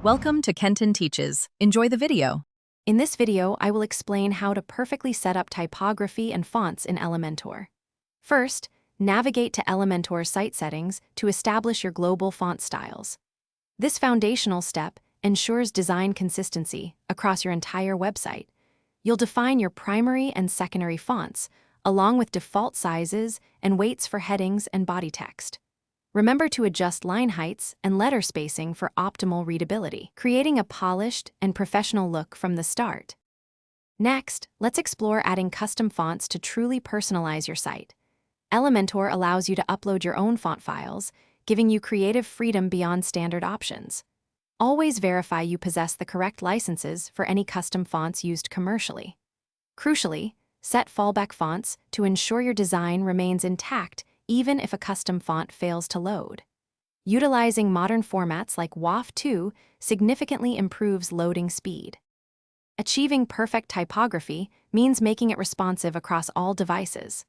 Welcome to Kenton Teaches. Enjoy the video. In this video, I will explain how to perfectly set up typography and fonts in Elementor. First, navigate to Elementor's site settings to establish your global font styles. This foundational step ensures design consistency across your entire website. You'll define your primary and secondary fonts, along with default sizes and weights for headings and body text. Remember to adjust line heights and letter spacing for optimal readability, creating a polished and professional look from the start. Next, let's explore adding custom fonts to truly personalize your site. Elementor allows you to upload your own font files, giving you creative freedom beyond standard options. Always verify you possess the correct licenses for any custom fonts used commercially. Crucially, set fallback fonts to ensure your design remains intact even if a custom font fails to load. Utilizing modern formats like WAF2 significantly improves loading speed. Achieving perfect typography means making it responsive across all devices.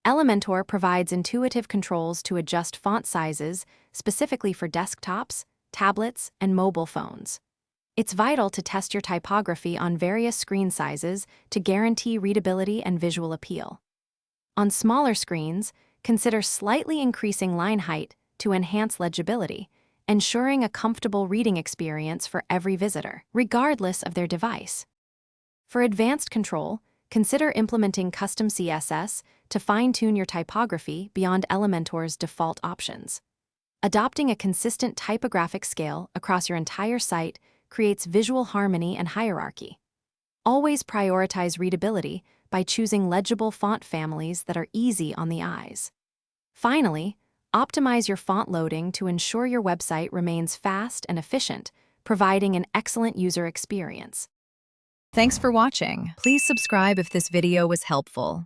Elementor provides intuitive controls to adjust font sizes specifically for desktops, tablets, and mobile phones. It's vital to test your typography on various screen sizes to guarantee readability and visual appeal. On smaller screens, consider slightly increasing line height to enhance legibility, ensuring a comfortable reading experience for every visitor, regardless of their device. For advanced control, consider implementing custom CSS to fine-tune your typography beyond Elementor's default options. Adopting a consistent typographic scale across your entire site creates visual harmony and hierarchy. Always prioritize readability by choosing legible font families that are easy on the eyes. Finally, optimize your font loading to ensure your website remains fast and efficient, providing an excellent user experience. Thanks for watching. Please subscribe if this video was helpful.